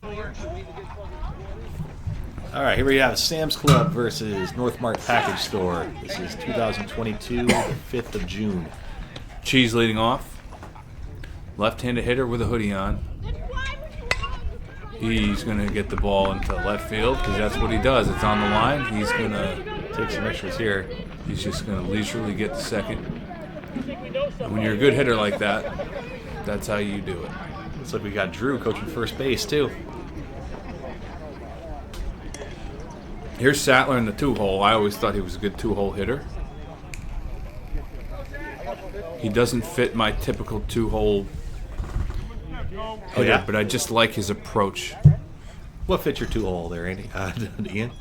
All right, here we have Sam's Club versus North Mart Package Store. This is 2022, the 5th of June. Cheese leading off. Left-handed hitter with a hoodie on. He's going to get the ball into left field because that's what he does. It's on the line. He's going to take some extras here. He's just going to leisurely get the second. And when you're a good hitter like that, that's how you do it. Looks like we got Drew coaching first base, too. Here's Sattler in the two-hole. I always thought he was a good two-hole hitter. He doesn't fit my typical two-hole hitter, but I just like his approach. What fits your two-hole there, Andy? Ian?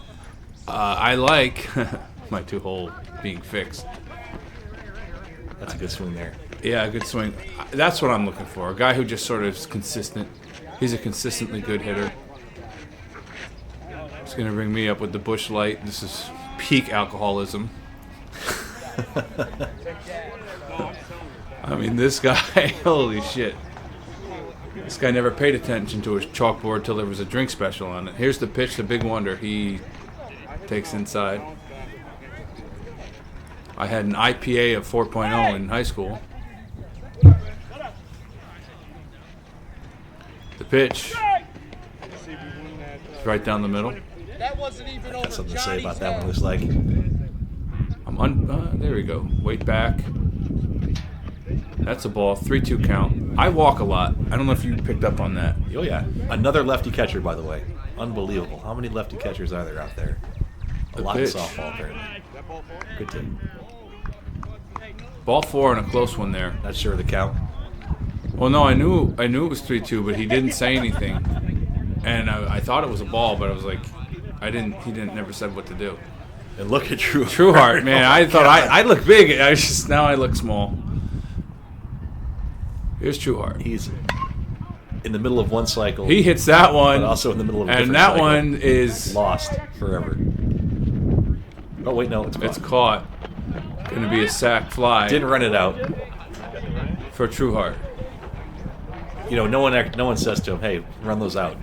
I like my two-hole being fixed. That's a good swing there. Yeah, a good swing. That's what I'm looking for. A guy who just sort of is consistent. He's a consistently good hitter. It's going to bring me up with the Busch Light. This is peak alcoholism. I mean, this guy, holy shit. This guy never paid attention to his chalkboard till there was a drink special on it. Here's the pitch, the big wonder. He takes inside. I had an IPA of 4.0 in high school. The pitch is right down the middle. I got something to say about that one. Looks like there we go. Weight back. That's a ball. 3-2 count. I walk a lot. I don't know if you picked up on that. Oh yeah, another lefty catcher, by the way. Unbelievable. How many lefty catchers are there out there? A lot in softball, apparently. Good team. Ball 4 and a close one there. Not sure of the count. Well, no, I knew it was 3-2, but he didn't say anything, and I thought it was a ball, but I was like, He never said what to do. And look at True Heart, man. I thought I look big. Now I look small. Here's True Heart. He's in the middle of one cycle. He hits that one, but also in the middle of a different and that cycle. one is lost forever. Oh wait, no, it's caught. It's caught. Going to be a sac fly. Didn't run it out for True Heart. You know, no one says to him, "Hey, run those out."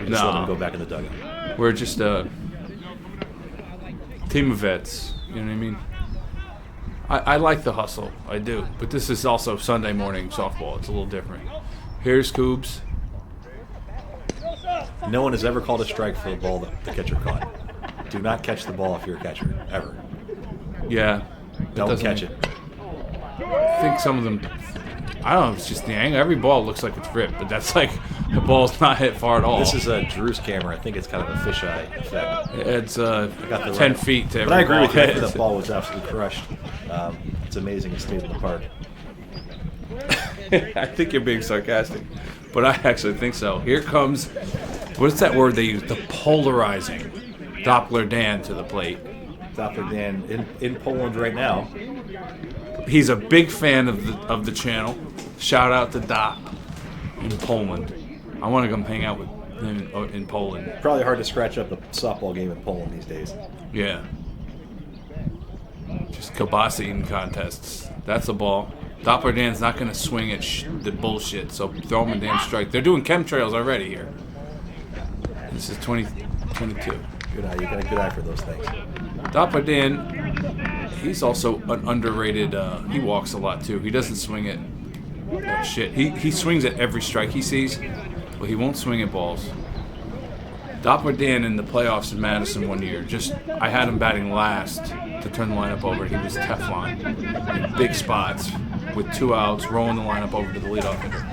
We just let him go back in the dugout. We're just a team of vets. You know what I mean? I like the hustle. I do. But this is also Sunday morning softball. It's a little different. Here's Coobs. No one has ever called a strike for a ball that the catcher caught. Do not catch the ball if you're a catcher, ever. Yeah. Don't catch it. I think some of them, I don't know if it's just the angle. Every ball looks like it's ripped, but that's like the ball's not hit far at all. This is a Drew's camera. I think it's kind of a fisheye effect. It's 10 feet to every ball. But I agree with you. I think that ball was absolutely crushed. It's amazing it stayed in the park. I think you're being sarcastic, but I actually think so. Here comes, what's that word they use? The polarizing Doppler Dan to the plate. Doppler Dan in Poland right now. He's a big fan of the channel. Shout out to Doc in Poland. I want to come hang out with him in Poland. Probably hard to scratch up a softball game in Poland these days. Yeah. Just kielbasa eating contests. That's a ball. Doppler Dan's not going to swing at the bullshit, so throw him a damn strike. They're doing chemtrails already here. This is 2022. Good eye. You got a good eye for those things. Doppler Dan, he's also an underrated. He walks a lot too. He doesn't swing at shit. He swings at every strike he sees, but he won't swing at balls. Doppler Dan in the playoffs in Madison one year, I had him batting last to turn the lineup over. He was Teflon in big spots with 2 outs, rolling the lineup over to the leadoff hitter.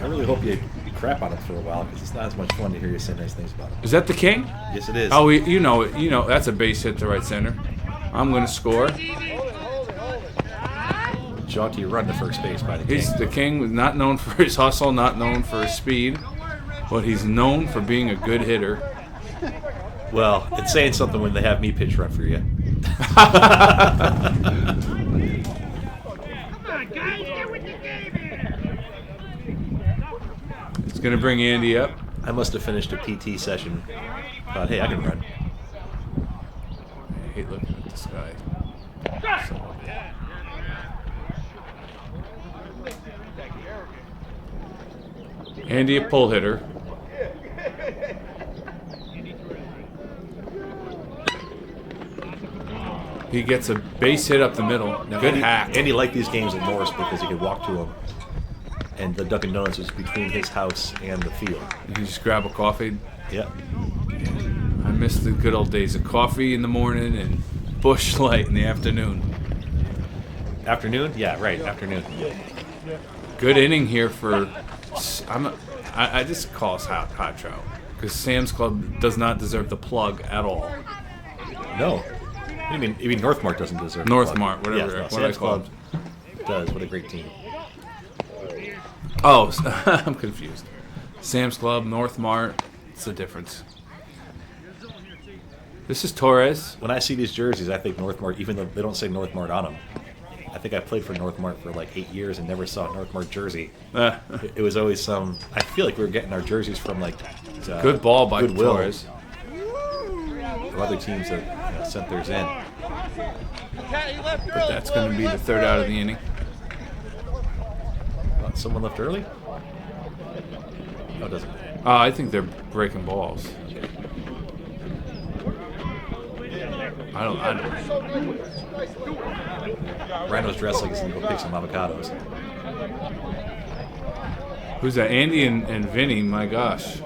I really hope you crap on him for a while because it's not as much fun to hear you say nice things about him. Is that the king? Yes, it is. Oh, you know that's a base hit to right center. I'm going to score. Jaunty run to first base by the king. The king, not known for his hustle, not known for his speed, but he's known for being a good hitter. Well, it's saying something when they have me pitch run for you. It's going to bring Andy up. I must have finished a PT session. Thought, hey, I can run. I hate looking at this guy. Andy, a pull hitter. He gets a base hit up the middle. Now, Good hack. Andy liked these games at Morris because he could walk to them, and the Dunkin' Donuts was between his house and the field. You can just grab a coffee. Yeah. I miss the good old days of coffee in the morning and Busch Light in the afternoon. Afternoon? Yeah, right. Afternoon. Good inning here for. I just call us hot trout because Sam's Club does not deserve the plug at all. No. You mean North Mart doesn't deserve North the plug. Mart, whatever. Yes, no, what I Sam's call Club does. What a great team. Oh, I'm confused. Sam's Club, North Mart. It's the difference. This is Torres. When I see these jerseys, I think North Mart, even though they don't say North Mart on them. I think I played for North Mart for like 8 years and never saw a North Mart jersey. It was always some. I feel like we were getting our jerseys from like. Good ball by Goodwill, Torres. or other teams that sent theirs in. But that's going to be the third out of the inning. Someone left early? No, it doesn't. I think they're breaking balls. I don't. Rhino's dressed like he's going to go pick some avocados. Who's that? Andy and Vinny, my gosh.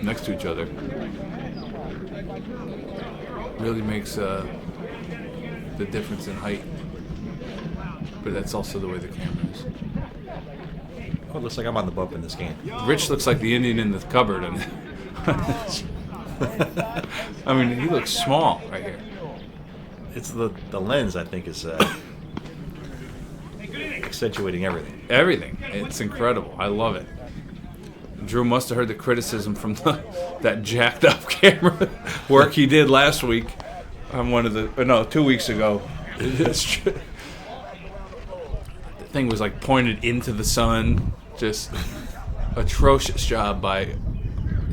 Next to each other. Really makes the difference in height. But that's also the way the camera is. Oh, it looks like I'm on the bump in this game. Rich looks like the Indian in the cupboard. And I mean, he looks small right here. It's the lens, I think, is accentuating everything. Everything. It's incredible. I love it. Drew must have heard the criticism from that jacked up camera work he did last week on 2 weeks ago. It's true. The thing was like pointed into the sun. Just atrocious job by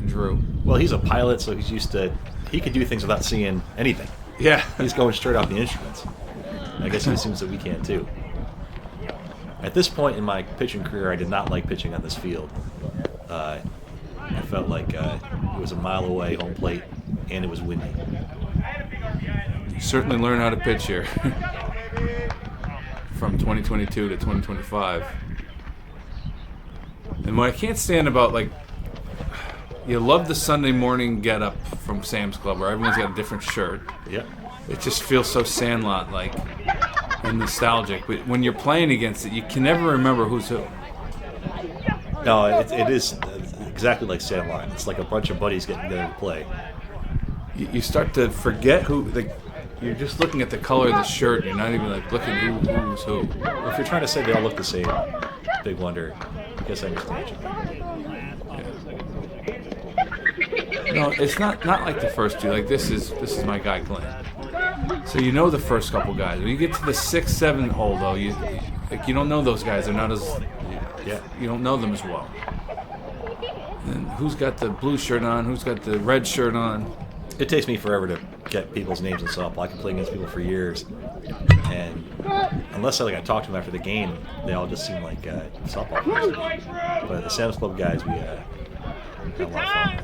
Drew. Well, he's a pilot, so he's used to. He could do things without seeing anything. Yeah. He's going straight off the instruments. I guess he assumes that we can too. At this point in my pitching career, I did not like pitching on this field. I felt like it was a mile away, home plate, and it was windy. You certainly learn how to pitch here. From 2022 to 2025. And what I can't stand about, like, you love the Sunday morning get-up from Sam's Club where everyone's got a different shirt. Yeah. It just feels so Sandlot-like and nostalgic. But when you're playing against it, you can never remember who's who. No, it is exactly like Sandlot. It's like a bunch of buddies getting together to play. You start to forget who. You're just looking at the color of the shirt. You're not even like looking who's who. Well, if you're trying to say they all look the same, big wonder. I guess I understand you. Yeah. No, it's not like the first two. Like this is my guy Glenn. So you know the first couple guys. When you get to the 6th, 7th hole, though, you don't know those guys. They're not as you don't know them as well. And who's got the blue shirt on? Who's got the red shirt on? It takes me forever to get people's names in softball. I can play against people for years, and unless I talk to them after the game, they all just seem like softball players. But the Sam's Club guys, we had a lot of fun.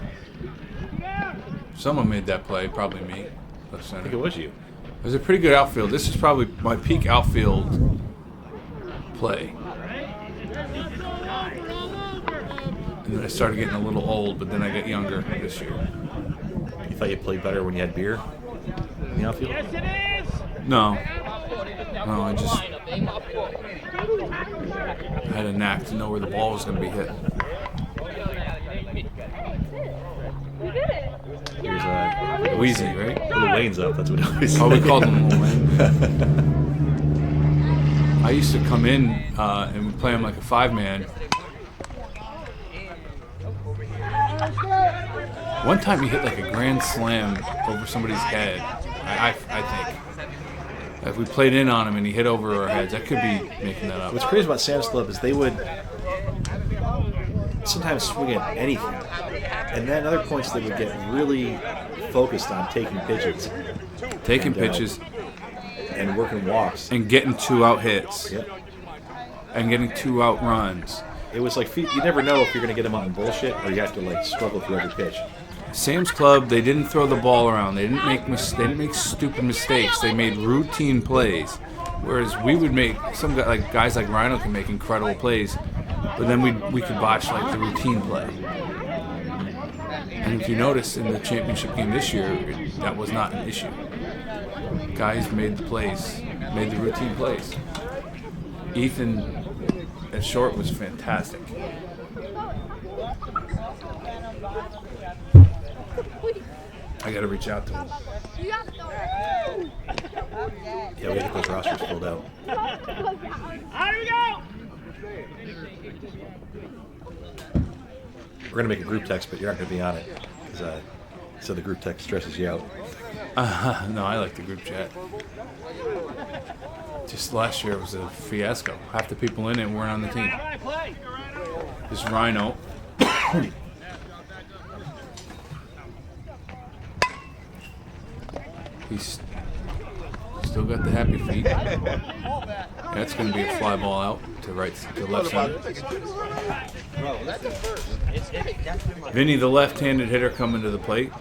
Someone made that play, probably me. I think it was you. It was a pretty good outfield. This is probably my peak outfield play. And then I started getting a little old, but then I got younger this year. You thought you played better when you had beer in the outfield? No, I just had a knack to know where the ball was going to be hit. Here's Wheezy, right? Little Wayne's up. That's what I was saying. Oh, we called him Little Wayne. I used to come in and we'd play him like a 5-man. One time he hit like a grand slam over somebody's head. I think. If we played in on him and he hit over our heads, I could be making that up. What's crazy about Sam's Club is they would sometimes swing at anything. And then other points they would get really focused on taking pitches. Pitches. And working walks. And getting 2-out hits. Yep. And getting 2-out runs. it was like you never know if you're going to get them on bullshit or you have to like struggle through every pitch. Sam's Club, they didn't throw the ball around. They didn't make stupid mistakes. They made routine plays. Whereas we would make guys like Rhino can make incredible plays, but then we could botch like the routine play. And if you notice in the championship game this year, that was not an issue. Guys made the plays, made the routine plays. Ethan at short was fantastic. I got to reach out to him. Yeah, we gotta get those rosters filled out. Here we go! We're gonna make a group text, but you're not gonna be on it because so the group text stresses you out. No, I like the group chat. Just last year it was a fiasco. Half the people in it weren't on the team. This Rhino. He's still got the happy feet. That's going to be a fly ball out to left center. Vinny, the left-handed hitter, coming to the plate.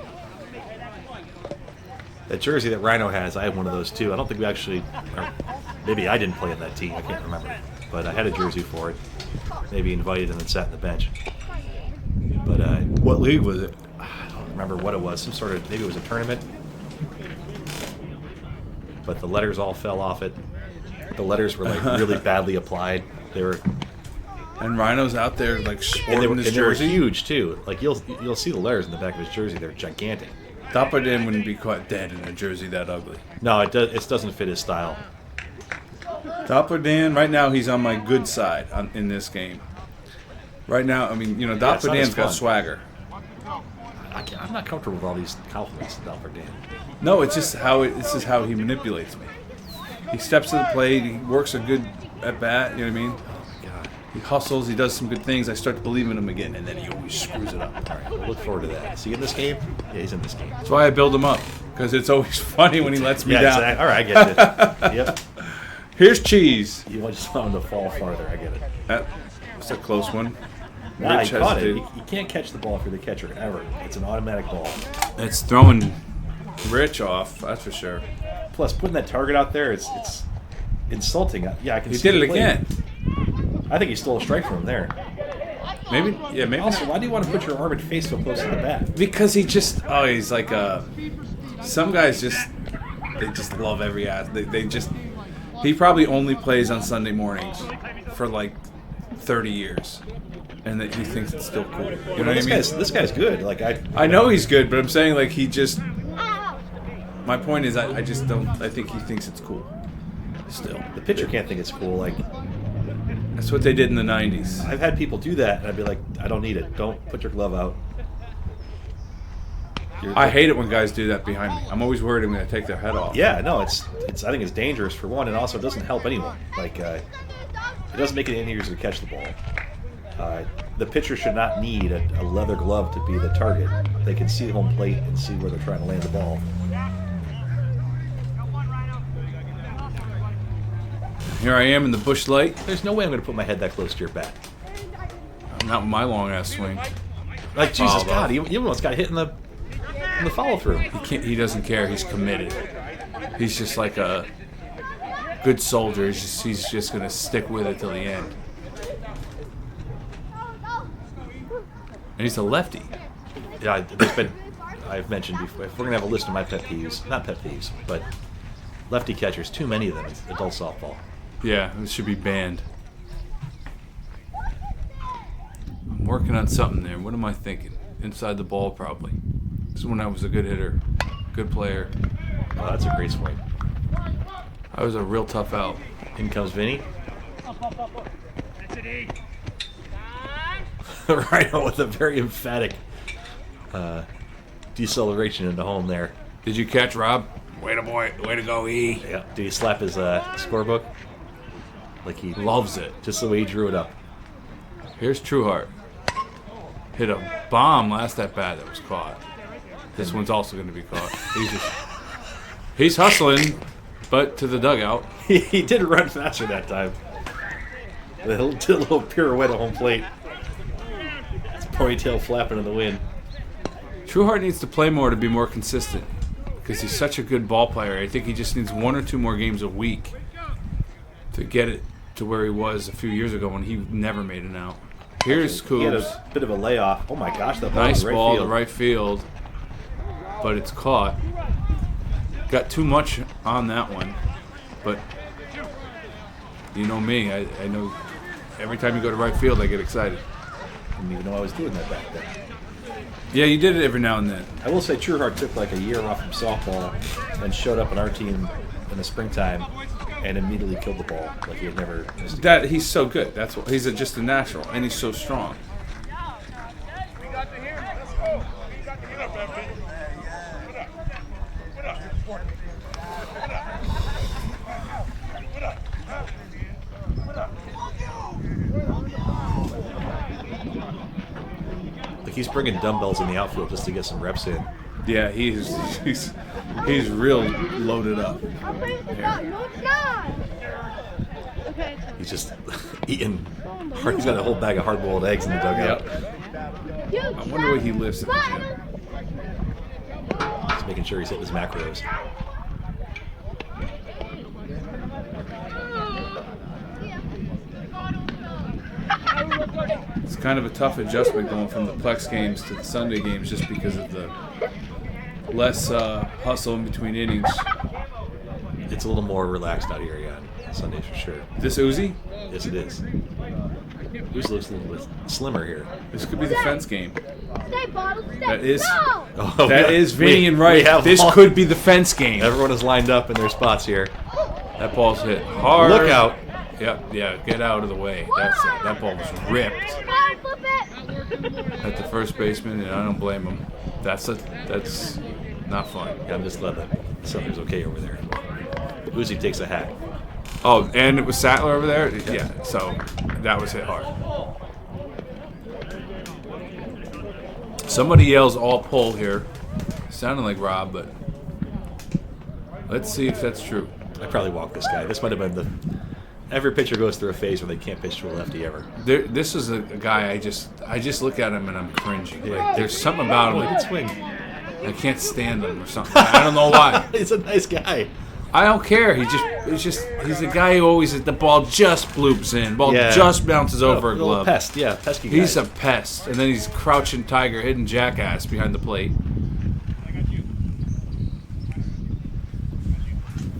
That jersey that Rhino has, I have one of those too. I don't think we actually, or maybe I didn't play in that team. I can't remember, but I had a jersey for it. Maybe invited and then sat on the bench. But what league was it? I don't remember what it was. Some sort of, maybe it was a tournament. But the letters all fell off it. The letters were like really badly applied. They were, and Rhino's out there like sporting and his they were jersey. huge too. Like you'll see the letters in the back of his jersey. They're gigantic. Dapperdan wouldn't be caught dead in a jersey that ugly. No, it doesn't fit his style. Dapperdan, right now he's on my good side in this game. Right now, I mean, Dapperdan's got swagger. I'm not comfortable with all these compliments to Dapperdan. No, it's just this is how he manipulates me. He steps to the plate, he works a good at bat, you know what I mean? Oh my God. He hustles, he does some good things. I start to believe in him again, and then he always screws it up. All right, we'll look forward to that. Is he in this game? Yeah, he's in this game. That's why I build him up, because it's always funny when he lets me down. Exactly. All right, I get it. Yep. Here's Cheese. You just want him to fall farther. I get it. That's a close one. Nah, Rich he caught it. hesitated. You can't catch the ball if you're the catcher ever. It's an automatic ball. It's throwing Rich off, that's for sure. Plus, putting that target out there, it's insulting. Yeah, I can He see did the it play. again. I think he stole a strike from him there. Maybe. Also, why do you want to put your arm and face so close to the bat? Because he's like some guys they just love every ad. He probably only plays on Sunday mornings for like 30 years. And that he thinks it's still cool. You know what I mean? This guy's good. Like I know he's good, but I'm saying like he just. My point is, I just don't. I think he thinks it's cool. Still, the pitcher can't think it's cool. Like that's what they did in the '90s. I've had people do that, and I'd be like, I don't need it. Don't put your glove out. I hate it when guys do that behind me. I'm always worried I'm going to take their head off. Yeah, no, it's. I think it's dangerous for one, and also it doesn't help anyone. Like it doesn't make it any easier to catch the ball. The pitcher should not need a leather glove to be the target. They can see home plate and see where they're trying to land the ball. Here I am in the bush light. There's no way I'm going to put my head that close to your bat. Not with my long ass swing. Like Jesus God, you almost got hit in the follow through. He doesn't care. He's committed. He's just like a good soldier. He's just going to stick with it till the end. And he's a lefty. Yeah, I've mentioned before, if we're going to have a list of my pet peeves, not pet peeves, but lefty catchers, too many of them in adult softball. Yeah, it should be banned. I'm working on something there. What am I thinking? Inside the ball, probably. This is when I was a good hitter, good player. Oh, that's a great swing. I was a real tough out. In comes Vinny. Rhino with a very emphatic deceleration into home there. Did you catch Rob? Way to boy, way to go, E. Yeah. Did he slap his scorebook? Like he Loves it. just the way he drew it up. Here's Trueheart. Hit a bomb last at bat that was caught. This one's also going to be caught. He's hustling, but to the dugout. He did run faster that time. Did a little pirouette at home plate. His ponytail flapping in the wind. Trueheart needs to play more to be more consistent because he's such a good ball player. I think he just needs 1 or 2 more games a week to get it to where he was a few years ago when he never made an out. Here's He had Coobs. a bit of a layoff. Oh my gosh, that ball Nice in right ball field. to right field, but it's caught. Got too much on that one, but you know me. I know every time you go to right field, I get excited. I didn't even know I was doing that back then. Yeah, you did it every now and then. I will say Trueheart took like a year off from softball and showed up on our team in the springtime and immediately killed the ball like he had never missed. That he's so good. That's what he's just a natural, and he's so strong. Like he's bringing dumbbells in the outfield just to get some reps in. Yeah, he's real loaded up. No, it's not. Okay, it's He's just eating. He's got a whole bag of hard-boiled eggs in the dugout. I wonder where he lives at the gym. Just making sure he's hitting his macros. It's kind of a tough adjustment going from the Plex games to the Sunday games just because of the less hustle in between innings. It's a little more relaxed out here, yeah, on Sundays for sure. This Uzi? Yes, it is. Uzi looks a little bit slimmer here. This could be the fence game. Stay, bottle, stay. That is- No! Oh, That is Vinny and right. have This all- could be the fence game. Everyone is lined up in their spots here. That ball's hit hard. Look out. Yep, yeah, get out of the way. That's it. That ball was ripped Fine, flip it. at the first baseman, and I don't blame him. That's not fun. Yeah, I'm just glad that something's okay over there. Uzi takes a hack. Oh, and it was Sattler over there? Yeah, so that was hit hard. Somebody yells all pull here. Sounding like Rob, but let's see if that's true. I probably walked this guy. This might have been the. Every pitcher goes through a phase where they can't pitch to a lefty ever. This is a guy I just look at him and I'm cringing. Like, there's something about him. He can swing. I can't stand him or something. I don't know why. He's a nice guy. I don't care. He's a guy who always the ball just bloops in. Ball Yeah. just bounces over a Little glove. pest, yeah, pesky guy. He's a pest. And then he's crouching tiger, hidden jackass behind the plate.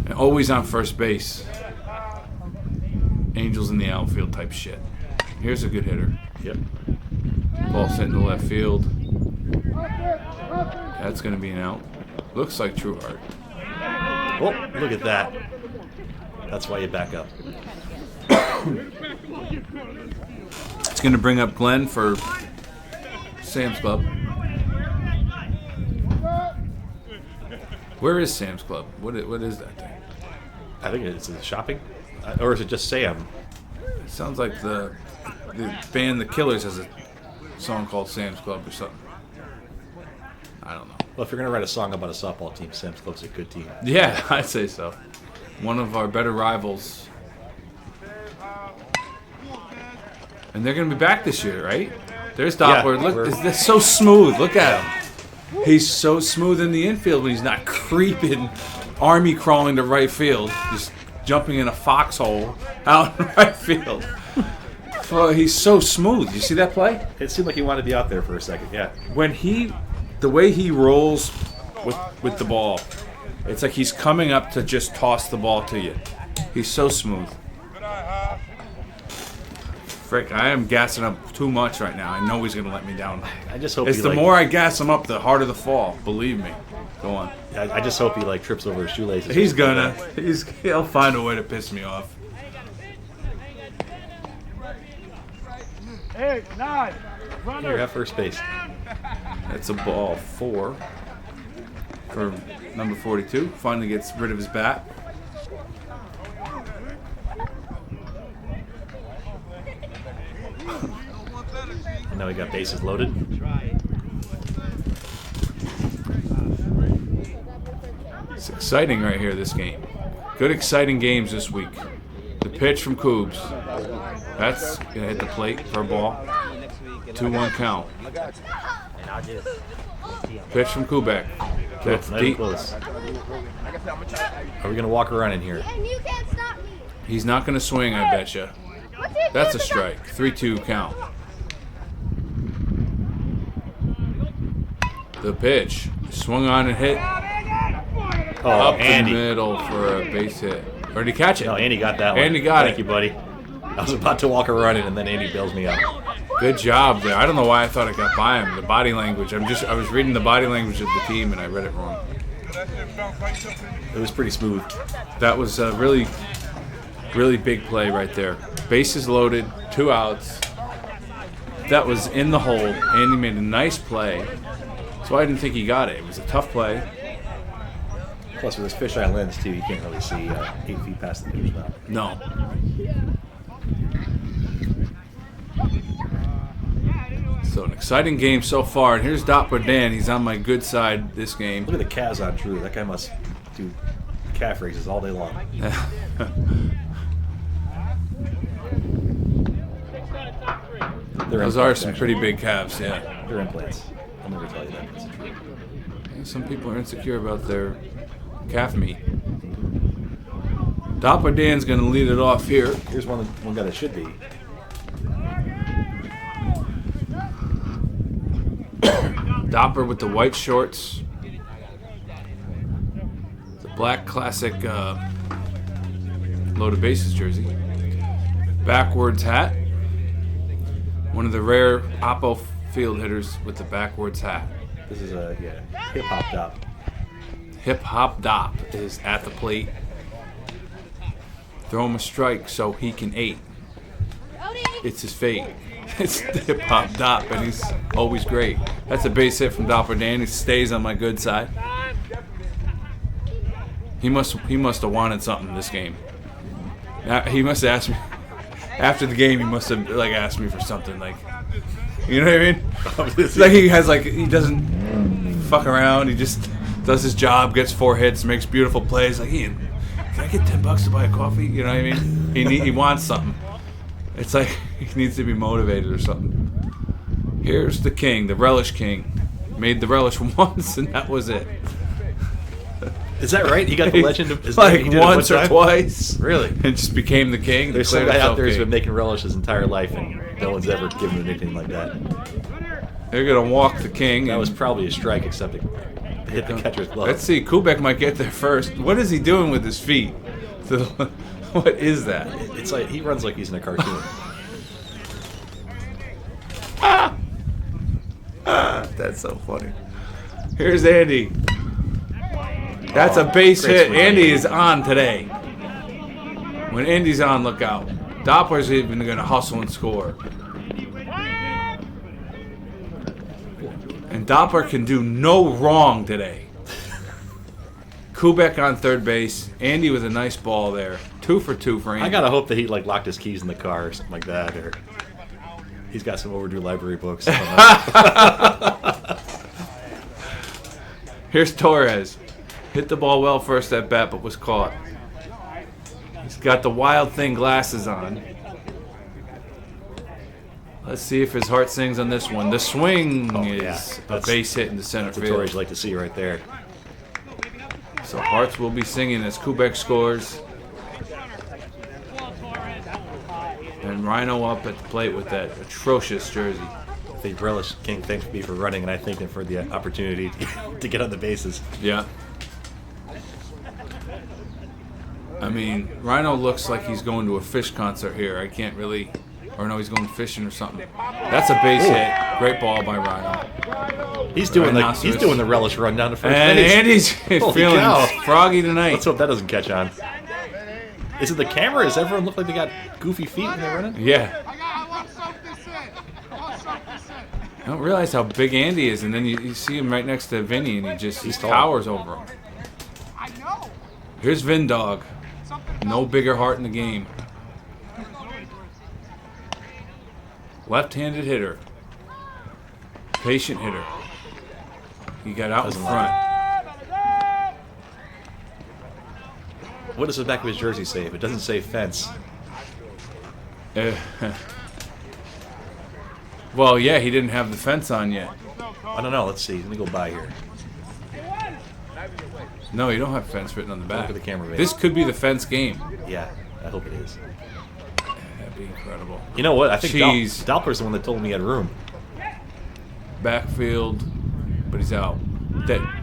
And always on first base. Angels in the outfield type shit. Here's a good hitter. Yep. Ball sent to left field. That's going to be an out. Looks like Trueheart. Oh, look at that. That's why you back up. It's going to bring up Glenn for Sam's Club. Where is Sam's Club? What is that thing? I think it's in shopping. Or is it just Sam? It sounds like the band The Killers has a song called Sam's Club or something. I don't know. Well, if you're going to write a song about a softball team, Sam's Club's a good team. Yeah, I'd say so. One of our better rivals. And they're going to be back this year, right? There's Doppler. Yeah, Look, that's so smooth. Look at him. He's so smooth in the infield when he's not creeping, army crawling to right field, just jumping in a foxhole out in right field. Well, he's so smooth. You see that play? It seemed like he wanted to be out there for a second, yeah. The way he rolls with the ball, it's like he's coming up to just toss the ball to you. He's so smooth. Frick, I am gassing up too much right now. I know he's going to let me down. I just hope It's he, the like, more I gas him up, the harder the fall. Believe me. Go on. I just hope he like trips over his shoelaces. He's gonna. He'll find a way to piss me off. Hey, 9. Here, have first base. That's a ball 4 for number 42. Finally gets rid of his bat. And now we got bases loaded. It's exciting right here, this game. Good, exciting games this week. The pitch from Coobs. That's going to hit the plate for a ball. 2-1 count. Pitch from Kubek. That's Not even deep. close. Are we gonna walk around in here? And you can't stop me. He's not going to swing, I betcha. What's he That's a doing? strike. 3-2 count. The pitch. Swung on and hit. Oh, Up Andy. the middle for a base hit. Or did he catch it? No, Andy got that one. Andy got Thank it. you, buddy. I was about to walk around it, and then Andy bails me out. Good job there. I don't know why I thought I got by him. The body language. I was reading the body language of the team and I read it wrong. It was pretty smooth. That was a really, really big play right there. Bases loaded, 2 outs. That was in the hole. Andy made a nice play. So I didn't think he got it. It was a tough play. Plus, with this fisheye lens too, you can't really see 8 feet past the pitch now. No. So an exciting game so far. And here's Doppler Dan. He's on my good side this game. Look at the calves on Drew. That guy must do calf raises all day long. They're Those implants, are some actually. pretty big calves, yeah. They're implants. I'll never tell you that. It's true. Some people are insecure about their calf meat. Doppler Dan's going to lead it off here. Here's one guy that should be. Doppler with the white shorts. The black classic loaded bases jersey. Backwards hat. One of the rare Oppo field hitters with the backwards hat. This is a hip hop dop. Hip Hop Dop is at the plate. Throw him a strike so he can eat. It's his fate. It's the Hip Hop Dop, and he's always great. That's a base hit from Doppler Dan. He stays on my good side. He must have wanted something this game. Now, he must have asked me after the game. He must have asked me for something you know what I mean? It's like he doesn't fuck around. He just does his job, gets 4 hits, makes beautiful plays. Like, Ian, can I get $10 to buy a coffee? You know what I mean? He wants something. It's like he needs to be motivated or something. Here's the king, the relish king. Made the relish once, and that was it. Is that right? He got the legend of He did it one once or time? twice. Really? And just became the king. There's some declared guy out himself there who's king. been making relish his entire life, and no one's ever given him a nickname like that. They're gonna walk the king. That and was probably a strike, except it hit the catcher's glove. Let's see. Kubek might get there first. What is he doing with his feet? What is that? It's like he runs like he's in a cartoon. That's so funny. Here's Andy. That's a base great hit. swing. Andy is on today. When Andy's on, look out. Doppler's even going to hustle and score. And Doppler can do no wrong today. Kubek on third base. Andy with a nice ball there. 2 for 2 for Andy. I gotta hope that he locked his keys in the car or something like that, or he's got some overdue library books. Here's Torres. Hit the ball well first at bat, but was caught. He's got the Wild Thing glasses on. Let's see if his heart sings on this one. The swing is a base hit in the center That's what Torres field. you like to see right there. So hearts will be singing as Kubek scores. And Rhino up at the plate with that atrocious jersey. The relish king thanked me for running, and I thanked him for the opportunity to get on the bases. Yeah. I mean, Rhino looks like he's going to a fish concert here. I can't really... Or no, he's going fishing or something. That's a base hit. Great ball by Rhino. He's doing the relish run down to first And base. Andy's Holy feeling cow. froggy tonight. Let's hope that doesn't catch on. Is it the camera? Does everyone look like they got goofy feet when they're running? Yeah. I don't realize how big Andy is, and then you see him right next to Vinny, and he tall. towers over him. Here's Vin Dog. No bigger heart in the game. Left-handed hitter. Patient hitter. He got out in front. What does the back of his jersey say? If it doesn't say fence, Well, yeah, he didn't have the fence on yet. I don't know. Let's see. Let me go by here. No, you don't have fence written on the back. Look at the camera, This could be the fence game. Yeah, I hope it is. That'd be incredible. You know what? I think Jeez. Doppler's the one that told me he had room. Backfield, but he's out.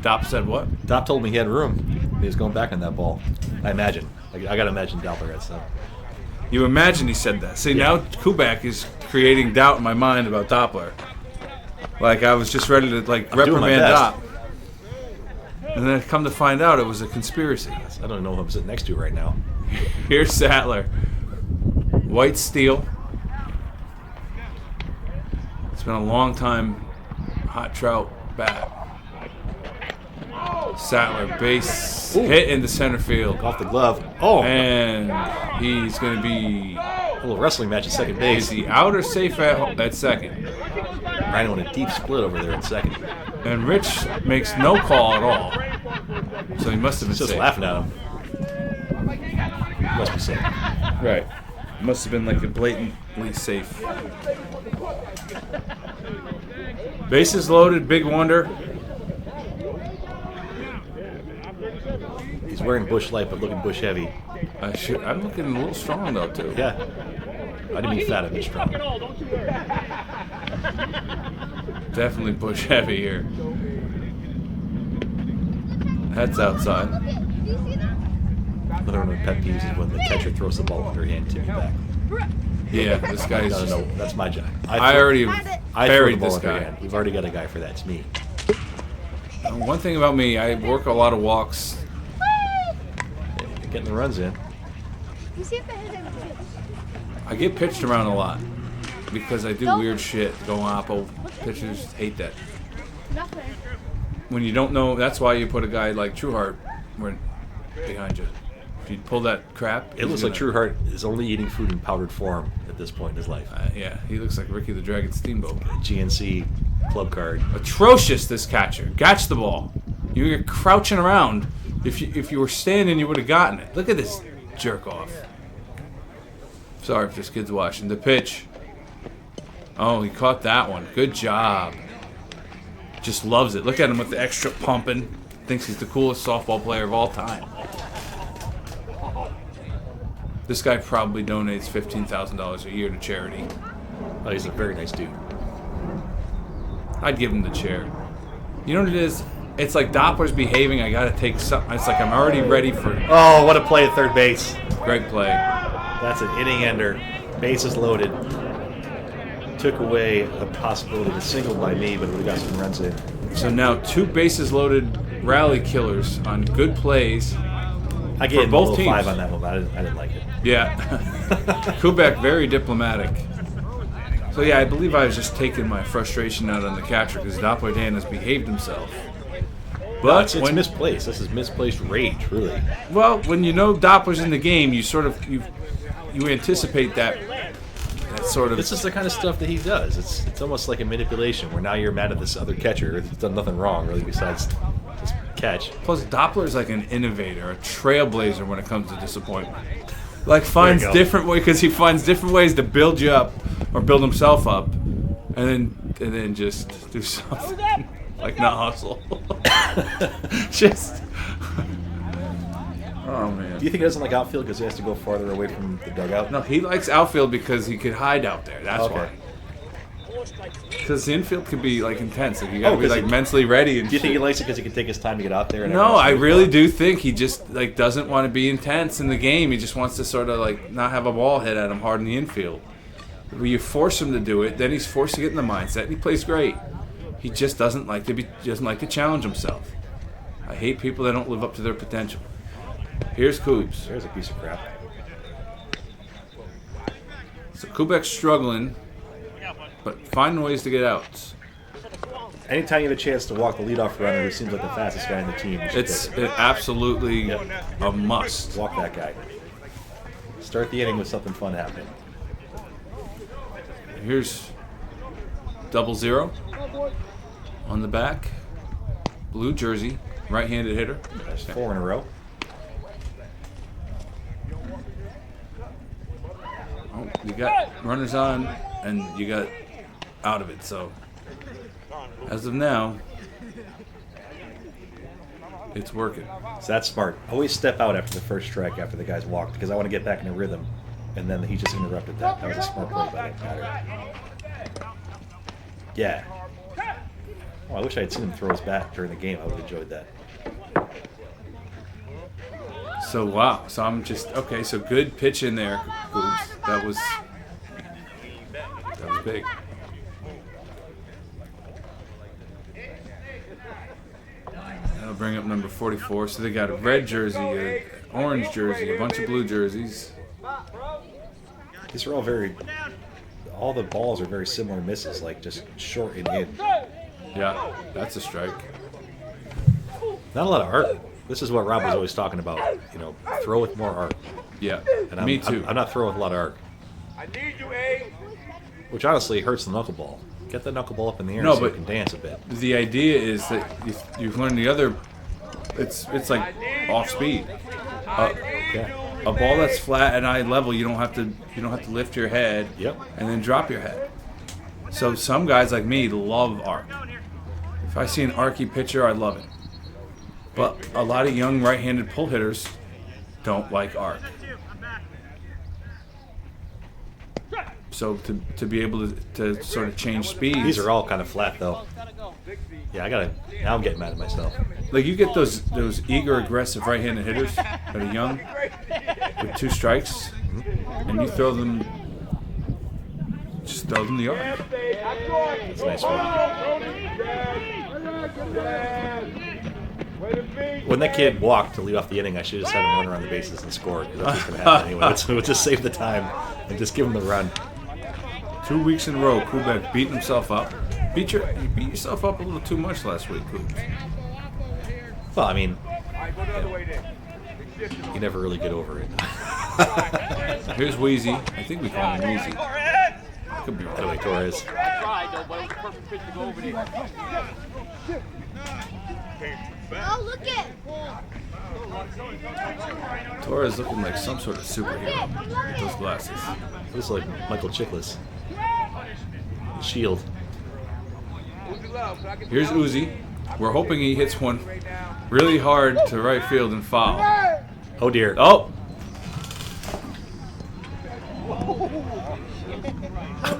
Dop said what? Dop told me he had room. He was going back on that ball. I imagine. I gotta imagine Doppler had some. You imagine he said that. See, now Kubak is creating doubt in my mind about Doppler. Like, I was just ready to, like, I'm doing my reprimand best. Dop. And then come to find out it was a conspiracy. I don't know who I'm sitting next to right now. Here's Sattler. White steel. It's been a long time. Hot trout bat. Sattler base hit into center field. Off the glove. Oh, And he's going to be... a little wrestling match at second base. Is he out or safe at second? Rhino in a deep split over there at second. And Rich makes no call at all. So he must have been He's just safe. laughing at him. Must be safe. Right. Must have been like a blatantly safe. Bases loaded, big wonder. He's wearing Bush Light, but looking Bush Heavy. I'm looking a little strong though too. Yeah. I didn't mean fat, I mean strong. Definitely Bush heavy here. That's outside. Another one of my pet peeves is when the catcher throws the ball underhand to me back. Yeah, this guy's No, just... no, that's my job. I already I throw the buried ball this guy. underhand. We've already got a guy for that. It's me. One thing about me, I work a lot of walks. Getting the runs in. You see if they hit him. I get pitched around a lot because I do weird shit. Go oppo. Pitchers hate that. Nothing. When you don't know, that's why you put a guy like Trueheart behind you. If you pull that crap, It looks like Trueheart is only eating food in powdered form at this point in his life. Yeah, he looks like Ricky the Dragon Steamboat. GNC club card. Atrocious, this catcher. Catch the ball. You're crouching around. If you were standing, you would have gotten it. Look at this jerk off. Sorry if this kid's watching. The pitch. Oh, he caught that one. Good job. Just loves it. Look at him with the extra pumping. Thinks he's the coolest softball player of all time. This guy probably donates $15,000 a year to charity. Oh, he's a very nice dude. I'd give him the chair. You know what it is? It's like Doppler's behaving. I gotta take something. It's like I'm already ready for Oh, what a play at third base. great play. That's an inning ender. Bases loaded. Took away a possibility of a single by me, but we got some runs in. So now 2 bases loaded rally killers on good plays. I gave him both a little teams. 5 on that one, but I didn't like it. Yeah. Kubek, very diplomatic. So yeah, I believe I was just taking my frustration out on the catcher because Doppler Dan has behaved himself. But But it's misplaced. This is misplaced rage, really. well, when you know Doppler's in the game, you sort of you anticipate that sort of. This is the kind of stuff that he does. It's almost like a manipulation where now you're mad at this other catcher who's done nothing wrong, really, besides just catch. Plus, Doppler's like an innovator, a trailblazer when it comes to disappointment. Like finds go. different ways because he finds different ways to build you up or build himself up, and then just do something like not hustle. Just. Oh man. Do you think he doesn't like outfield because he has to go farther away from the dugout? No, he likes outfield because he could hide out there. That's Okay. why. Because the infield could be like intense. Like you gotta Oh, be 'cause like he- mentally ready. And Do you think he shit. likes it because he can take his time to get out there? And No, everyone else I can really go? do think he just like doesn't want to be intense in the game. He just wants to sort of like not have a ball hit at him hard in the infield. When you force him to do it, then he's forced to get in the mindset. And he plays great. He just doesn't like to challenge himself. I hate people that don't live up to their potential. Here's Kubes. There's a piece of crap. So Kubek's struggling, but finding ways to get outs. Anytime you have a chance to walk the leadoff runner who seems like the fastest guy in the team, you should It's take it. absolutely a must. Walk that guy. Start the inning with something fun happening. Here's 0-0 on the back. Blue jersey, right-handed hitter. That's 4 in a row. Oh, you got runners on, and you got out of it. So as of now, it's working. So that's smart. Always step out after the first strike after the guy's walked because I want to get back in a rhythm. And then he just interrupted that. That was a smart play by that batter. Yeah. Oh, I wish I had seen him throw his bat during the game. I would have enjoyed that. So wow. So I'm just okay. So good pitch in there. Oops. That was big. That'll bring up number 44. So they got a red jersey, an orange jersey, a bunch of blue jerseys. These are all all the balls are very similar misses, like just short and in. Yeah, that's a strike. Not a lot of art. This is what Rob was always talking about. You know, throw with more art. Yeah, And me too. I'm not throwing with a lot of art. I need you, A. Which honestly hurts the knuckleball. Get the knuckleball up in the air No, so you but- can dance a bit. The idea is that you've learned the other. It's like off speed. Yeah. A ball that's flat at eye level, you don't have to lift your head. Yep. And then drop your head. So some guys like me love arc. If I see an arcy pitcher, I love it. But a lot of young right-handed pull hitters don't like arc. So to be able to sort of change speeds. These are all kind of flat though. Yeah, now I'm getting mad at myself. Like you get those eager, aggressive right-handed hitters that are young with 2 strikes, and you throw them the arc. That's a nice one. When that kid walked to lead off the inning, I should have just had him run around the bases and score because that's what's going to happen anyway. We'll just save the time and just give him the run. 2 weeks in a row, Kubek beating himself up. You beat yourself up a little too much last week, Kubek. Well, I mean, you never really get over it. Here's Wheezy. I think we call him Wheezy. Could be By the way, right. Torres. Oh, look it! Torres looking like some sort of superhero with those glasses. Looks like Michael Chiklis. Shield. Here's Uzi. We're hoping he hits one really hard to right field and foul. Oh dear. Oh!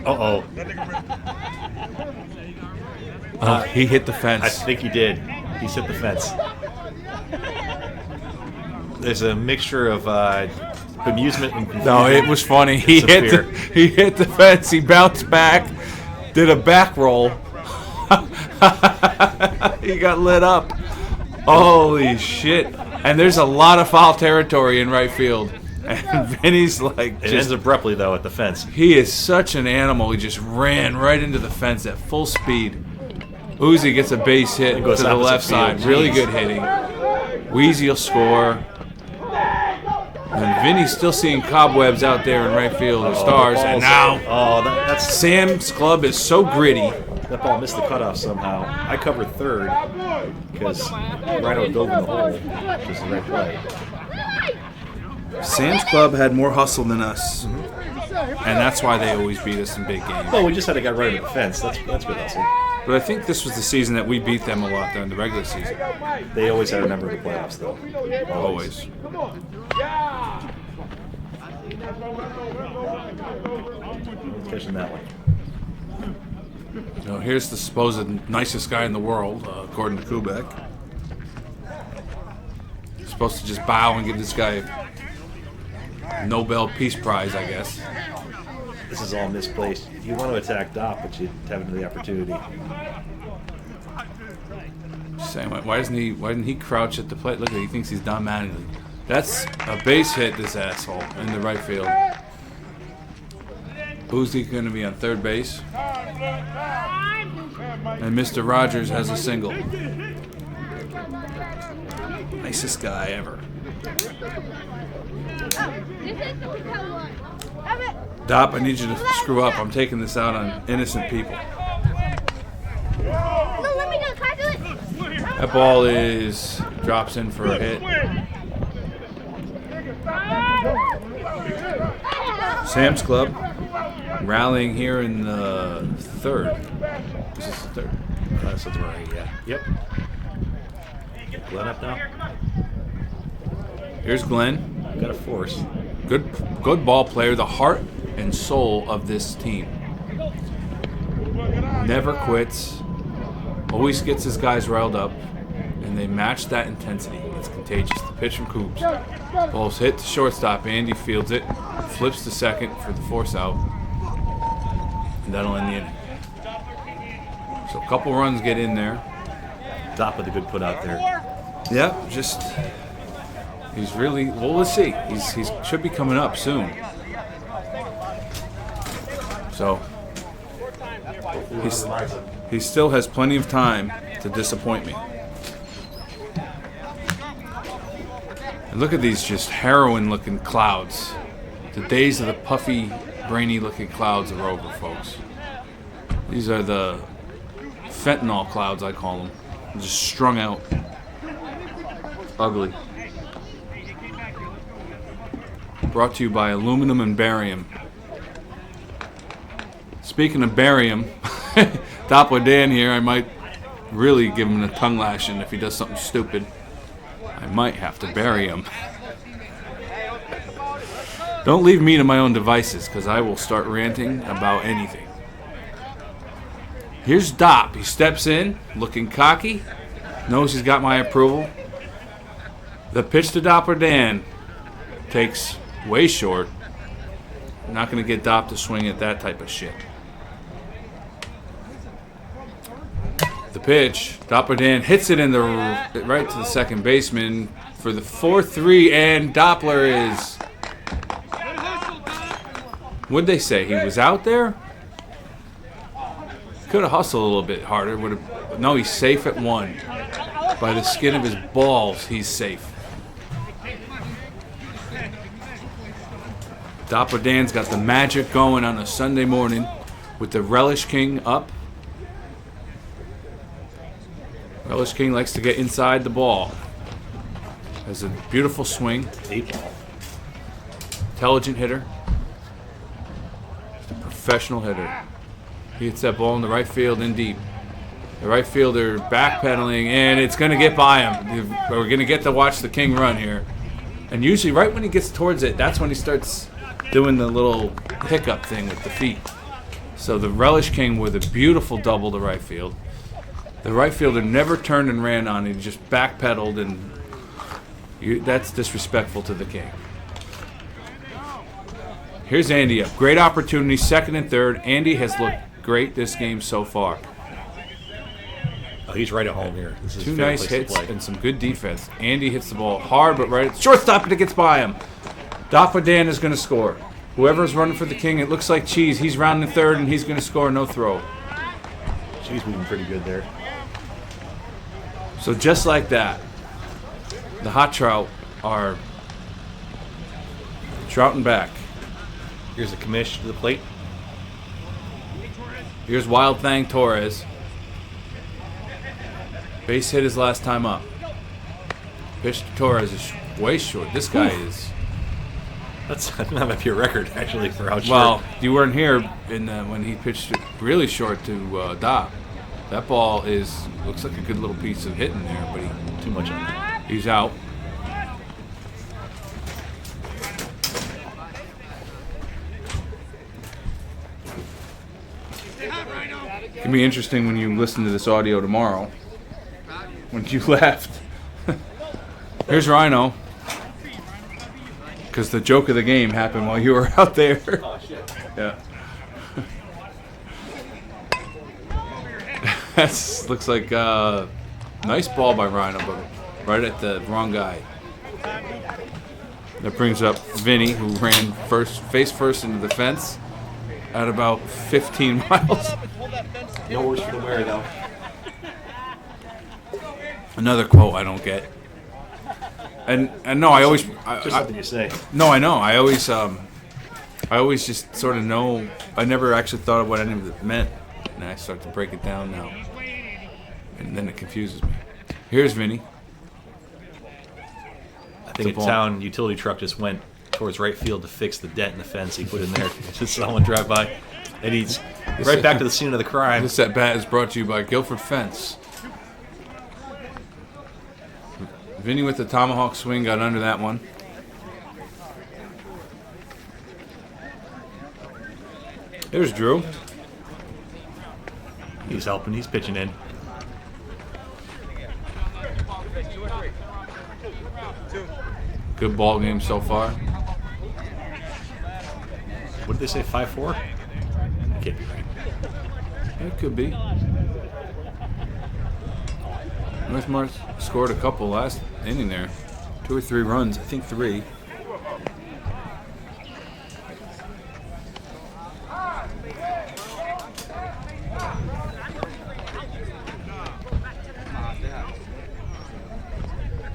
Uh-oh. He hit the I fence. think he did. He's hit the fence. There's a mixture of amusement and confusion. No, it was funny. He Some fear. hit the fence. He bounced back, did a back roll. He got lit up. Holy shit! And there's a lot of foul territory in right field. And Vinny's like, It ends abruptly, though, at the fence. he is such an animal. He just ran right into the fence at full speed. Uzi gets a base hit to goes the opposite left side. field. Really Jeez. good hitting. Wheezy will score. And Vinny's still seeing cobwebs out there in right field with stars. And now That's Sam's Club is so gritty. that ball missed the cutoff somehow. I covered third because Rhino dove in the hole, which is the right play. Sam's Club had more hustle than us. And that's why they always beat us in big games. Well, we just had to get right over the fence. That's good hustle. But I think this was the season that we beat them a lot during the regular season. They always had a number of the playoffs, though. Always. Catching that one. Now, here's the supposed nicest guy in the world, according to Kubek. He's supposed to just bow and give this guy a Nobel Peace Prize, I guess. This is all misplaced. You want to attack Dopp, but you haven't had the opportunity. Saying, why didn't he crouch at the plate? Look at he thinks he's Don Mattingly. That's a base hit, this asshole, in the right field. Uzi going to be on third base. And Mr. Rogers has a single. Nicest guy ever. Dop, I need you to screw up. I'm taking this out on innocent people. No, let me do it. Can I do it? That ball drops in for a hit. Sam's Club rallying here in the third. This is the third. So it's right, yeah. Yep. Glenn up now. Here's Glenn. Got a force. Good ball player, the heart and soul of this team. Never quits. Always gets his guys riled up, and they match that intensity. It's contagious. The pitch from Coops. Ball's hit to shortstop. Andy fields it, flips to second for the force out, and that'll end the inning. So a couple runs get in there. Dop with a good put out there. Yep, just he's really well. Let's see. He's should be coming up soon. So he still has plenty of time to disappoint me. And look at these just heroin-looking clouds. The days of the puffy, brainy-looking clouds are over, folks. These are the fentanyl clouds, I call them. Just strung out. Ugly. Brought to you by aluminum and barium. Speaking of barium, Doppler Dan here, I might really give him a tongue lashing if he does something stupid. I might have to bury him. Don't leave me to my own devices, because I will start ranting about anything. Here's Dop. He steps in, looking cocky, knows he's got my approval. The pitch to Doppler Dan takes way short. Not going to get Dop to swing at that type of shit. The pitch, Doppler Dan hits it in the right to the second baseman for the 4-3, and Doppler is. What'd they say? He was out there? Could have hustled a little bit harder. No, he's safe at 1. By the skin of his balls, he's safe. Doppler Dan's got the magic going on a Sunday morning with the Relish King up. Relish King likes to get inside the ball. Has a beautiful swing. 8 ball. Intelligent hitter. Just a professional hitter. He hits that ball in the right field in deep. The right fielder backpedaling, and it's going to get by him. We're going to get to watch the King run here. And usually right when he gets towards it, that's when he starts doing the little hiccup thing with the feet. So the Relish King with a beautiful double to right field. The right fielder never turned and ran on it. He just backpedaled, and that's disrespectful to the King. Here's Andy up. Great opportunity, second and third. Andy has looked great this game so far. Oh, he's right at home here. This is a 2 fair nice place to hits play. and some good defense. Andy hits the ball hard, but right at shortstop, and it gets by him. Doppler Dan is going to score. Whoever's running for the King, it looks like Cheese. He's rounding third, and he's going to score no throw. She's moving pretty good there. So just like that, the hot trout are trouting back. Here's a commish to the plate. Here's Wild Thang Torres. Base hit his last time up. Pitch to Torres is way short. This guy is. That might be a record, actually, for how short. Well, you weren't here when he pitched it really short to Dopp. That ball looks like a good little piece of hitting there, but Too much on that. he's out. It'll be interesting when you listen to this audio tomorrow. When you left. Here's Rhino. Because the joke of the game happened while you were out there. Oh, shit. Yeah. That looks like a nice ball by Rhino, but right at the wrong guy. That brings up Vinny, who ran face first into the fence at about 15 miles. No worse for the wear, though. Another quote I don't get. And no, I always Just something you say. no, I know. I always just sort of know. I never actually thought of what any of it meant, and I start to break it down now, and then it confuses me. Here's Vinny. I think a town utility truck just went towards right field to fix the dent in the fence he put in there. Just someone drive by, and he's right back to the scene of the crime. This at bat is brought to you by Guilford Fence. Vinny with the tomahawk swing got under that one. There's Drew. He's helping. He's pitching in. Good ball game so far. What did they say? 5-4? Can't be right. It could be. North Mart scored a couple last inning there. 2 or 3 runs. I think 3.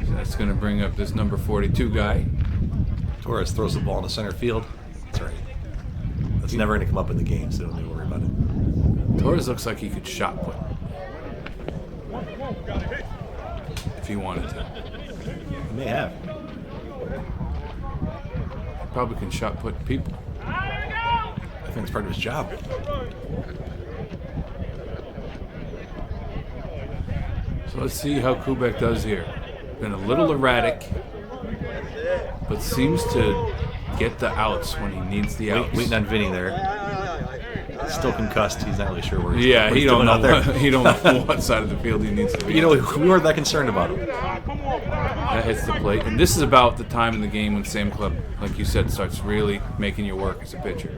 So that's going to bring up this number 42 guy. Torres throws the ball into center field. That's right. That's never going to come up in the game, so don't need to worry about it. Torres looks like he could shot put. If he wanted to. He may have. Probably can shot put people. I think it's part of his job. So let's see how Kubek does here. Been a little erratic, but seems to get the outs when he needs the outs. Waiting on Vinny there. Still concussed. He's not really sure where he's Yeah, what he he's don't doing out know. there. He don't know what side of the field he needs to be. You know, we weren't that concerned about him. That hits the plate, and this is about the time in the game when Sam Club, like you said, starts really making you work as a pitcher.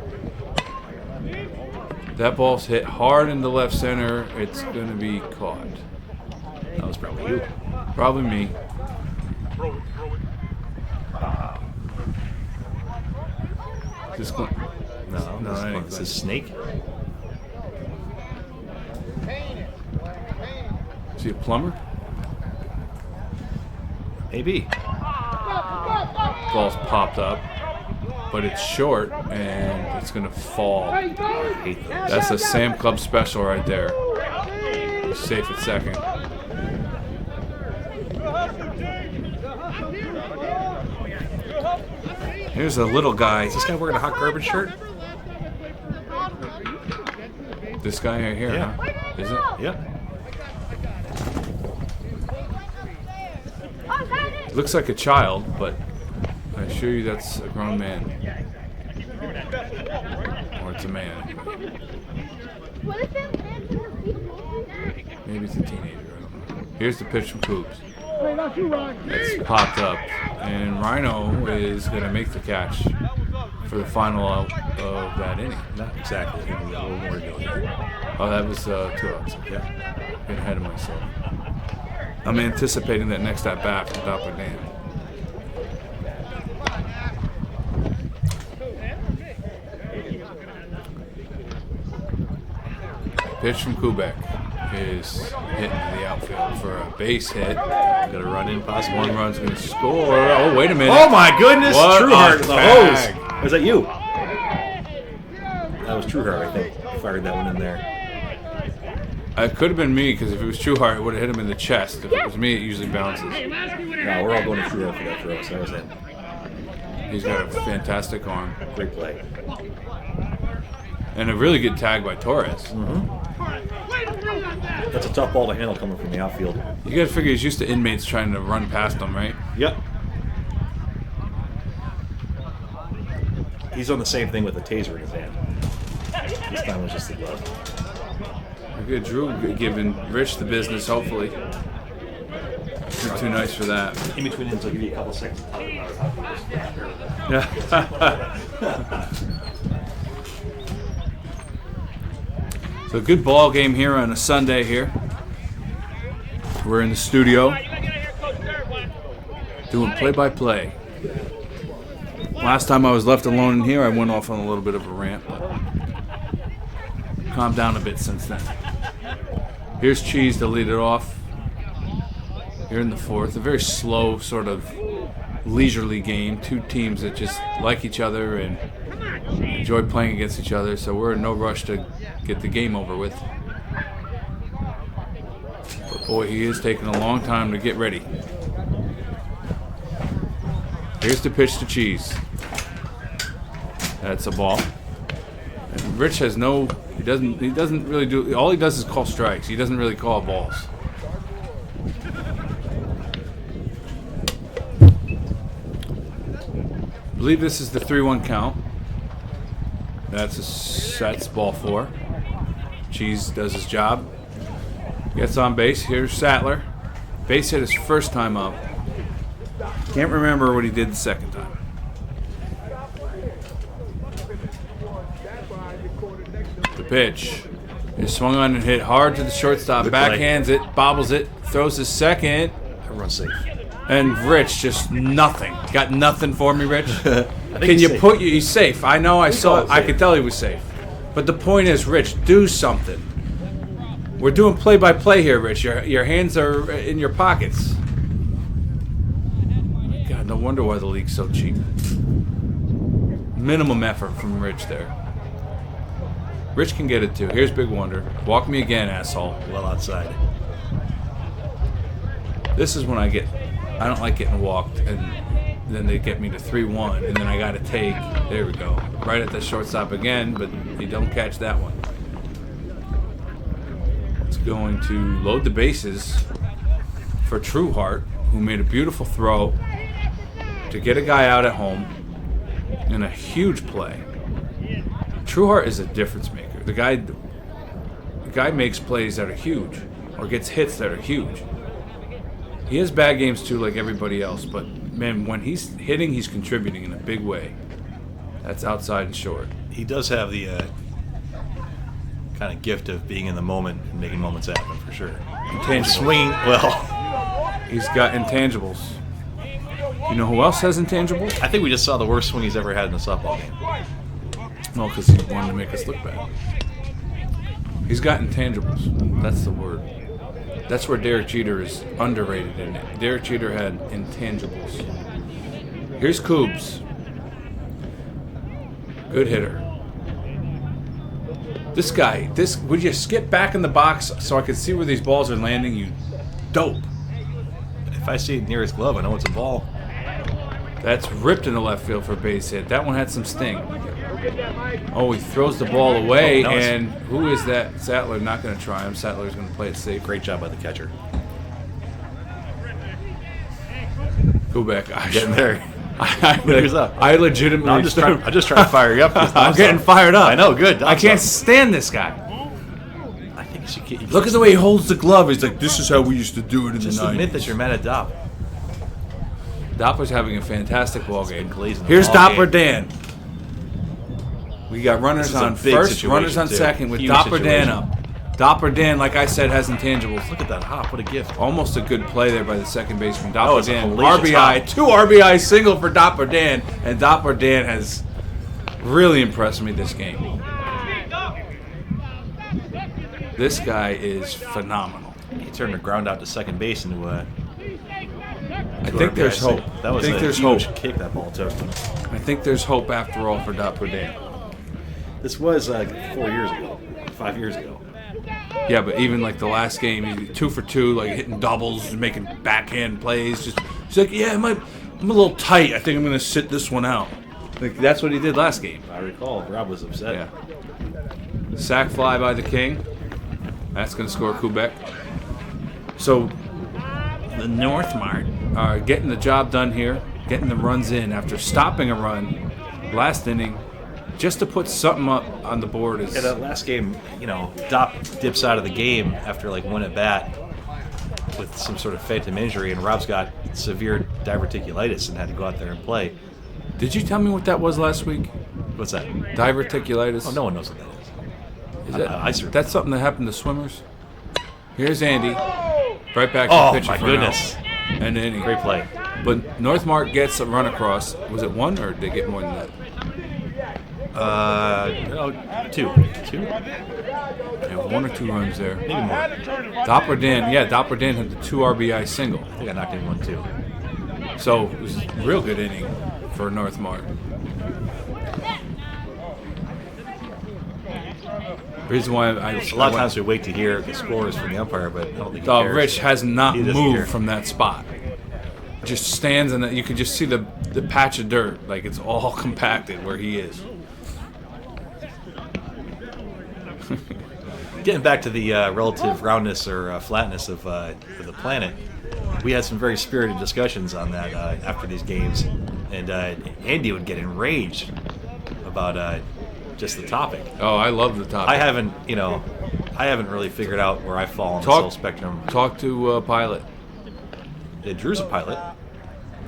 That ball's hit hard into left center. It's going to be caught. That was probably you. Probably me. This No, that ain't this good. is Snake. Is he a plumber? Maybe. Ball's popped up, but it's short and it's going to fall. I hate those. That's a Sam Club special right there. He's safe at second. Here's a little guy. Is this guy wearing a hot garbage shirt? This guy right here, Yeah. huh? Is it? Yep. Looks like a child, but I assure you that's a grown man. Or it's a man. Maybe it's a teenager, I don't know. Here's the pitch from Coops. It's popped up. And Rhino is going to make the catch for the final out of that inning. Not exactly. I think we got a little more to go here. Oh, that was 2 outs. Yeah. Getting ahead of myself. I'm anticipating that next at bat from Dapper Dan. Pitch from Kubek is hitting the outfield for a base hit. Got to run in possibly. One run's going to score. Oh, wait a minute. Oh my goodness! What Trueheart, a the tag. hose. Was that you? That was Trueheart, I think. Fired that one in there. It could have been me, because if it was Trueheart, it would have hit him in the chest. If it was me, it usually bounces. No, we're all going to Trueheart for that throw, so that was it. He's got a fantastic arm. Great play. And a really good tag by Torres. That's a tough ball to handle coming from the outfield. You got to figure he's used to inmates trying to run past him, right? Yep. He's on the same thing with a taser in his hand. This time it was just the glove. Good, Drew giving Rich the business, hopefully. You're too nice for that. In between innings, I'll give you a couple seconds to talk about how So good ball game here on a Sunday here. We're in the studio doing play-by-play. Last time I was left alone in here, I went off on a little bit of a rant, but calmed down a bit since then. Here's Cheese to lead it off. Here in the fourth, a very slow, sort of leisurely game. Two teams that just like each other and enjoy playing against each other, so we're in no rush to get the game over with. But boy, he is taking a long time to get ready. Here's the pitch to Cheese. That's a ball. And Rich has no. He doesn't really do. All he does is call strikes. He doesn't really call balls. I believe this is the 3-1 count. That's ball 4. Cheese does his job. Gets on base. Here's Sattler. Base hit his first time up. Can't remember what he did the second time. The pitch is swung on and hit hard to the shortstop. Good play. Backhands it, bobbles it, throws his second. Everyone's safe. And Rich just nothing. Got nothing for me, Rich. I think Can he's you safe. put you? He's safe. I know. I saw it. he's I safe. could tell he was safe. But the point is, Rich, do something. We're doing play-by-play here, Rich. Your hands are in your pockets. God, no wonder why the league's so cheap. Minimum effort from Rich there. Rich can get it too. Here's Big Wonder. Walk me again, asshole. Well outside. This is when I don't like getting walked, and then they get me to 3-1, and then I got to take. There we go. Right at the shortstop again, but you don't catch that one. It's going to load the bases for Trueheart, who made a beautiful throw to get a guy out at home in a huge play. Trueheart is a difference maker. The guy makes plays that are huge, or gets hits that are huge. He has bad games too, like everybody else, but man, when he's hitting, he's contributing in a big way. That's outside and short. He does have the kind of gift of being in the moment and making moments happen for sure. Intangibles. Swinging well. He's got intangibles. You know who else has intangibles? I think we just saw the worst swing he's ever had in a softball game. Well, because he wanted to make us look bad. He's got intangibles. That's the word. That's where Derek Jeter is underrated in it. Derek Jeter had intangibles. Here's Coobs. Good hitter. This guy, would you skip back in the box so I could see where these balls are landing? You dope. If I see it near his glove, I know it's a ball. That's ripped in the left field for a base hit. That one had some sting. Oh, he throws the ball away, Oh, no, and who is that? Sattler not going to try him. Sattler's going to play it safe. Great job by the catcher. Go back. Getting there. Who's up? I legitimately. No, I'm just trying to fire you up. I'm getting fired up. I know, good. I can't stand this guy. I think you should Look at the way he holds the glove. He's like, this is how we used to do it in just the 90s. admit that you're mad at Dopp. Doppler's having a fantastic ball game. glazing the Here's ball Doppler game. Dan. We got runners This is a on big first, situation, runners on too. second with Huge Doppler Dan situation. up. Doppler Dan, like I said, has intangibles. Look at that hop. What a gift. Almost a good play there by the second baseman. That Doppler was a Dan, hellacious RBI, hop. 2 RBI single for Doppler Dan, and Doppler Dan has really impressed me this game. This guy is phenomenal. He turned the ground out to second base into a. I think there's hope. That was I think a there's huge hope. kick that ball took. I think there's hope after all for Doppler Dan. This was 4 years ago, 5 years ago. Yeah, but even like the last game, he 2 for 2, like hitting doubles and making backhand plays. He's like, yeah, I'm a little tight. I think I'm going to sit this one out. Like that's what he did last game. I recall Rob was upset. Yeah. Sack fly by the King. That's going to score Quebec. So the North Mart are getting the job done here, getting the runs in after stopping a run last inning. Just to put something up on the board is. Yeah, that last game, Dopp dips out of the game after like one at bat with some sort of phantom injury, and Rob's got severe diverticulitis and had to go out there and play. Did you tell me what that was last week? What's that? Diverticulitis. Oh, no one knows what that is. Is that, I certainly- that's something that happened to swimmers. Here's Andy, right back to Oh, the pitcher my for goodness. now. And then Great play. But North Mart gets a run across. Was it 1 or did they get more than that? Two. Yeah, 1 or 2 runs there. Maybe more. Doppler Dan had the 2 RBI single. I think I knocked in 1 too. So it was a real good inning for North Mart. Reason why A lot of times we wait to hear the scores from the umpire, but I don't think he cares. Rich has not He doesn't moved care. from that spot. Just stands in that. You could just see the patch of dirt, like it's all compacted where he is. Getting back to the relative roundness or flatness of the planet, we had some very spirited discussions on that after these games, and Andy would get enraged about just the topic. Oh, I love the topic. I haven't really figured out where I fall on this whole spectrum. Talk to Pilot. Yeah, Drew's a pilot.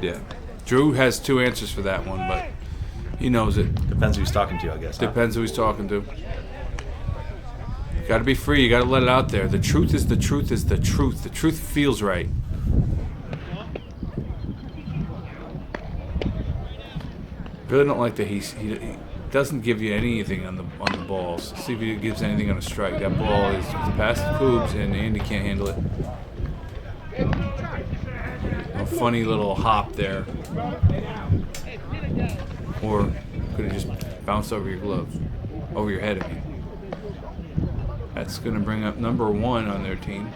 Yeah. Drew has 2 answers for that one, but he knows it. Depends who he's talking to, I guess. Huh? Depends who he's talking to. You gotta be free. You gotta let it out there. The truth is the truth is the truth. The truth feels right. Really don't like that he doesn't give you anything on the balls. See if he gives anything on a strike. That ball is past the Cougs, and Andy can't handle it. A funny little hop there. Or could have just bounced over your glove. Over your head, I mean. That's going to bring up number 1 on their team.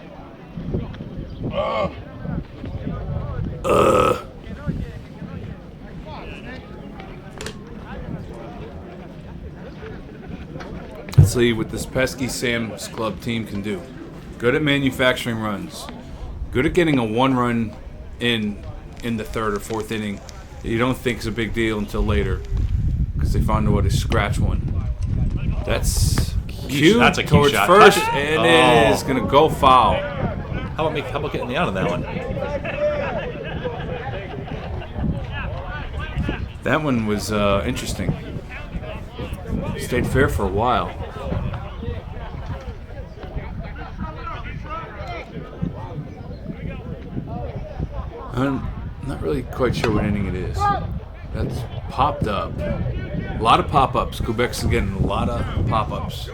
Let's see what this pesky Sam's Club team can do. Good at manufacturing runs. Good at getting a 1-run in the 3rd or 4th inning that you don't think is a big deal until later because they found a way to scratch one. That's cute. That's a cute towards shot. first, Touch it. and it is going to go foul. How about getting the out on that one? That one was interesting. Stayed fair for a while. I'm not really quite sure what inning it is. That's popped up. A lot of pop-ups. Quebec's getting a lot of pop-ups.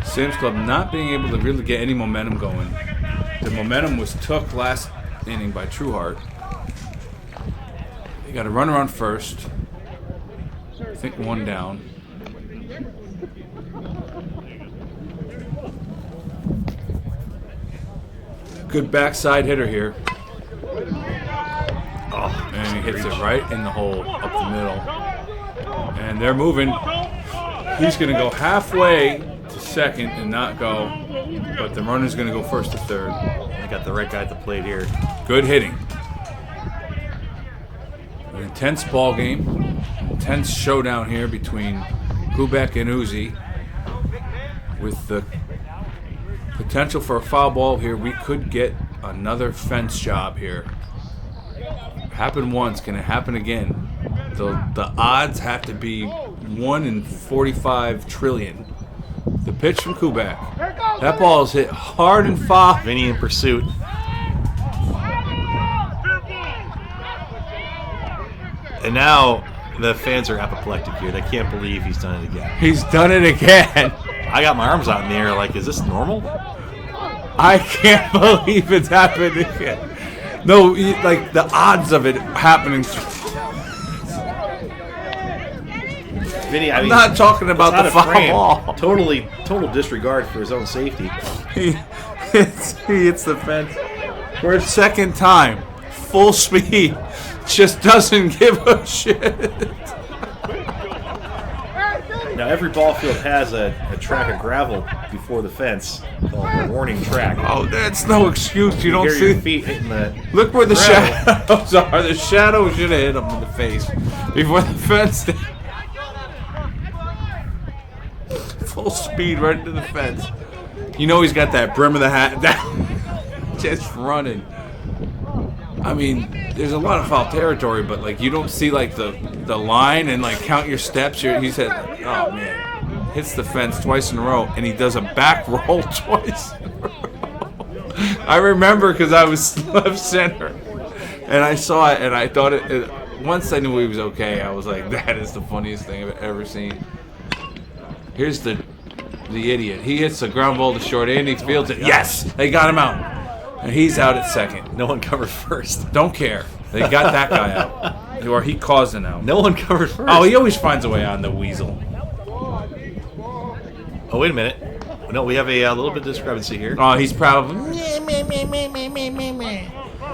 Sam's Club not being able to really get any momentum going. The momentum was took last inning by Trueheart. They got a runner on first. I think 1 down. Good backside hitter here. Oh, and he hits it right in the hole up the middle. And they're moving. He's going to go halfway to second and not go, but the runner's going to go first to third. They got the right guy at the plate here. Good hitting. An intense ball game. Intense showdown here between Quebec and Uzi. With the potential for a foul ball here, we could get another fence job here. Happened once, can it happen again? The odds have to be 1 in 45 trillion. The pitch from Quebec. That ball is hit hard and foul. Vinny in pursuit. And now the fans are apoplectic here. They can't believe he's done it again. He's done it again. I got my arms out in the air like, is this normal? I can't believe it's happened again. No, like the odds of it happening. Vinny, I'm not talking about the foul ball. Total disregard for his own safety. He hits the fence for a second time. Full speed. Just doesn't give a shit. Now every ball field has a track of gravel before the fence called the warning track. Oh, that's no excuse. You don't hear see. your feet hitting the. Look where the gravel. shadows are. The shadows should have hit him in the face before the fence did. Full speed right into the fence. You know he's got that brim of the hat down. Just running. I mean, there's a lot of foul territory, but like you don't see like the line and like count your steps. He said, "Oh man," hits the fence twice in a row, and he does a back roll twice in a row. I remember because I was left center, and I saw it, and I thought it. Once I knew he was okay, I was like, "That is the funniest thing I've ever seen." Here's the idiot. He hits a ground ball to short. Andy fields it. Yes, they got him out. And he's out at second. No one covered first. Don't care. They got that guy out. Or he caused an out. No one covered first. Oh, he always finds a way on the weasel. Oh, wait a minute. No, we have a little bit of discrepancy here. Oh, he's probably...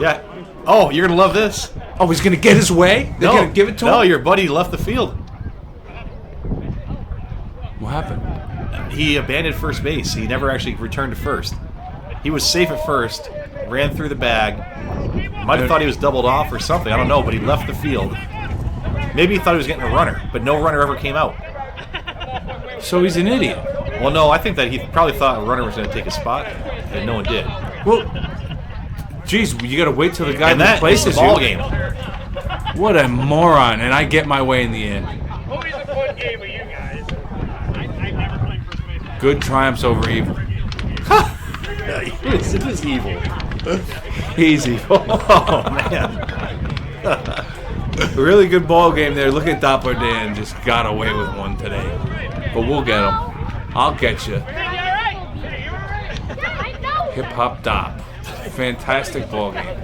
Yeah. Oh, you're going to love this. Oh, he's going to get his way? They're going to give it to him? No, your buddy left the field. What happened? he abandoned first base. He never actually returned to first. He was safe at first, ran through the bag. Might have thought he was doubled off or something. I don't know, but he left the field. Maybe he thought he was getting a runner, but no runner ever came out. So he's an idiot. Well, no, I think that he probably thought a runner was going to take his spot, and no one did. Well, geez, you got to wait till the guy And that is the replaces ball you. game. What a moron! And I get my way in the end. Always a fun game with you guys. I never played first base. Good triumphs over evil. It is evil. He's evil. Oh, man. Really good ball game there. Look at Doppler Dan just got away with one today. But we'll get him. I'll get you. I know. Hip Hop Dop. Fantastic ball game.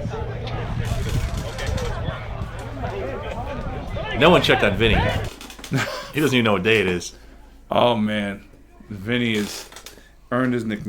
No one checked on Vinny. He doesn't even know what day it is. Oh man, Vinny has earned his nickname.